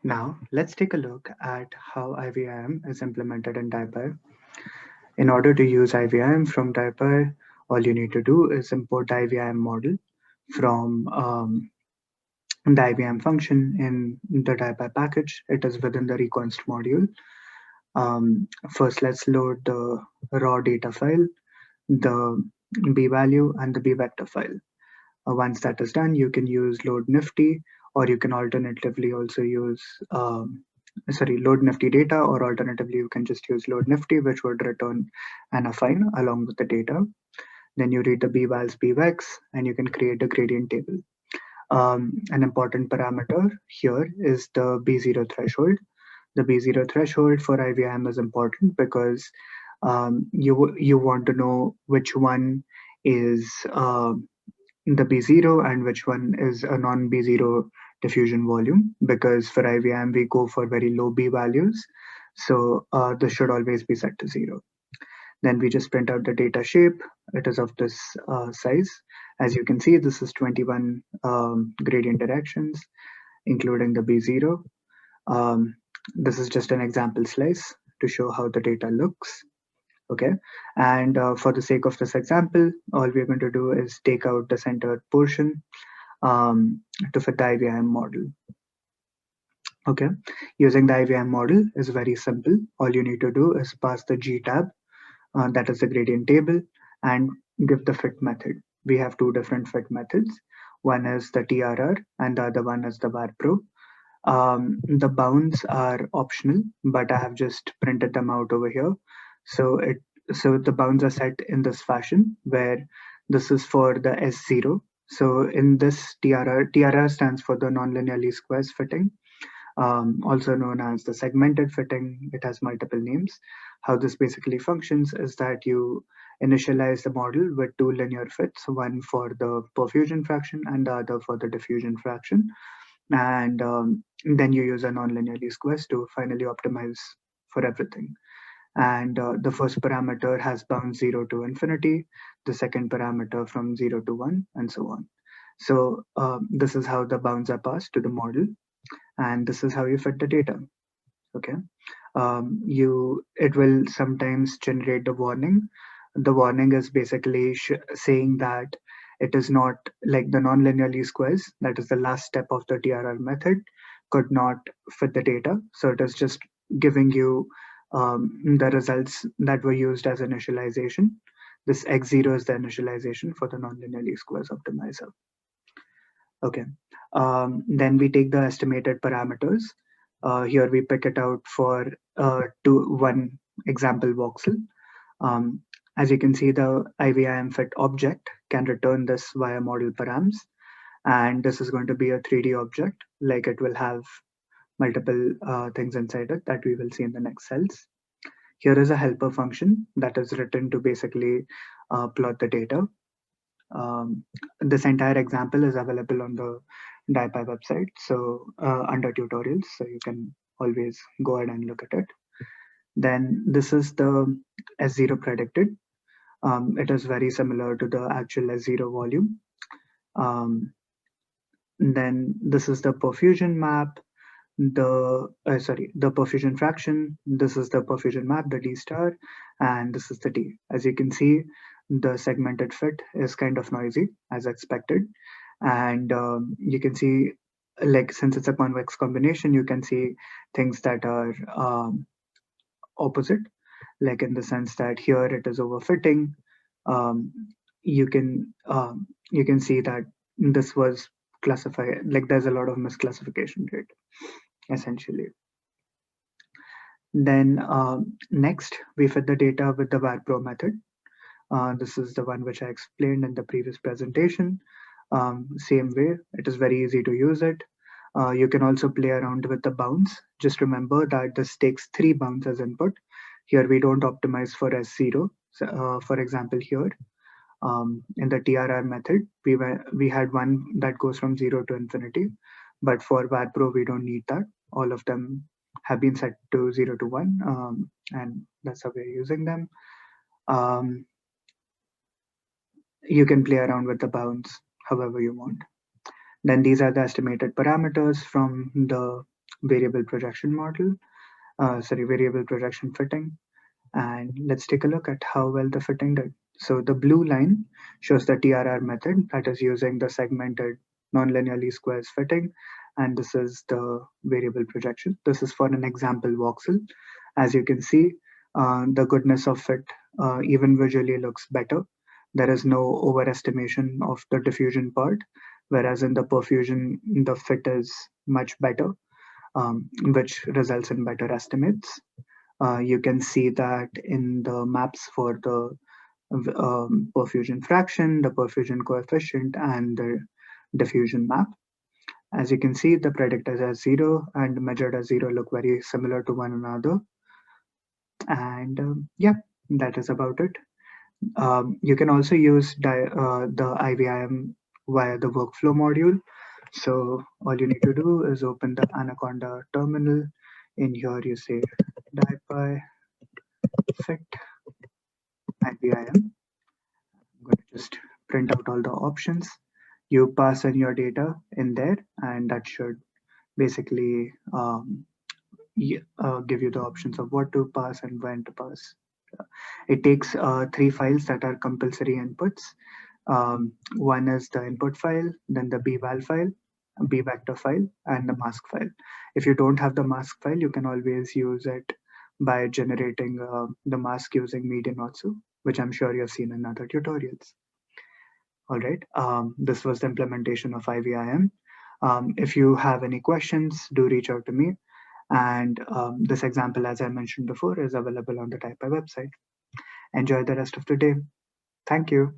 Now, let's take a look at how IVIM is implemented in Dapper. In order to use IVIM from Dapper, all you need to do is import the IVIM model from the IVIM function in the Dapper package. It is within the reconst module. First, let's load the raw data file, the b value, and the b vector file. Once that is done, you can use load nifty, or you can alternatively also use load nifty data, or alternatively you can just use load nifty, which would return an affine along with the data. Then you read the bvals bvex, and you can create a gradient table. An important parameter here is the b0 threshold. The b0 threshold for IVIM is important because you want to know which one is the B0 and which one is a non-B0 diffusion volume, because for IVIM we go for very low B values. So this should always be set to 0. Then we just print out the data shape. It is of this size. As you can see, this is 21 gradient directions, including the B0. This is just an example slice to show how the data looks. Okay, and for the sake of this example, all we're going to do is take out the centered portion to fit the IVIM model. Okay, using the IVIM model is very simple. All you need to do is pass the G tab, that is the gradient table, and give the fit method. We have two different fit methods. One is the TRR and the other one is the varpro. The bounds are optional, but I have just printed them out over here. So the bounds are set in this fashion, where this is for the S0. So in this TRR stands for the nonlinear least squares fitting, also known as the segmented fitting. It has multiple names. How this basically functions is that you initialize the model with two linear fits, one for the perfusion fraction and the other for the diffusion fraction. And then you use a nonlinear least squares to finally optimize for everything. And the first parameter has bounds 0 to infinity, the second parameter from 0 to 1, and so on. So this is how the bounds are passed to the model, and this is how you fit the data. Okay, it will sometimes generate the warning. The warning is basically saying that it is not like the nonlinear least squares, that is the last step of the TRR method, could not fit the data. So it is just giving you the results that were used as initialization. This x0 is the initialization for the nonlinear least squares optimizer. Okay, then we take the estimated parameters. Here we pick it out for one example voxel. Um, as you can see, the IVIM fit object can return this via model params, and this is going to be a 3D object, like it will have multiple things inside it that we will see in the next cells. Here is a helper function that is written to basically plot the data. This entire example is available on the DIPI website, so under tutorials, so you can always go ahead and look at it. Then this is the S0 predicted. It is very similar to the actual S0 volume. Then this is the perfusion map, the perfusion fraction. This is the perfusion map, the D star, and this is the D. As you can see, the segmented fit is kind of noisy as expected. And you can see, like, since it's a convex combination, you can see things that are opposite, like in the sense that here it is overfitting. Um, you can see that this was classified, like there's a lot of misclassification rate, essentially. Then next, we fit the data with the varpro method. This is the one which I explained in the previous presentation. Same way, it is very easy to use it. You can also play around with the bounds. Just remember that this takes 3 bounds as input. Here we don't optimize for S0. So, for example, here in the TRR method, we had one that goes from 0 to infinity, but for varpro we don't need that. All of them have been set to 0 to 1, and that's how we're using them. Um, you can play around with the bounds however you want. Then these are the estimated parameters from the variable projection model, variable projection fitting. And let's take a look at how well the fitting did. So the blue line shows the TRR method that is using the segmented nonlinearly squares fitting. And this is the variable projection. This is for an example voxel. As you can see, the goodness of fit even visually looks better. There is no overestimation of the diffusion part, whereas in the perfusion, the fit is much better, which results in better estimates. You can see that in the maps for the perfusion fraction, the perfusion coefficient, and the diffusion map. As you can see, the predictors as 0 and measured as 0 look very similar to one another. And yeah, that is about it. You can also use the IVIM via the workflow module. So all you need to do is open the Anaconda terminal. In here, you say DiPy fit IVIM. I'm going to just print out all the options. You pass in your data in there, and that should basically give you the options of what to pass and when to pass. It takes 3 files that are compulsory inputs. One is the input file, then the bval file, b vector file, and the mask file. If you don't have the mask file, you can always use it by generating the mask using Medianotsu, which I'm sure you've seen in other tutorials. All right, this was the implementation of IVIM. If you have any questions, do reach out to me. And this example, as I mentioned before, is available on the DiPy website. Enjoy the rest of the day. Thank you.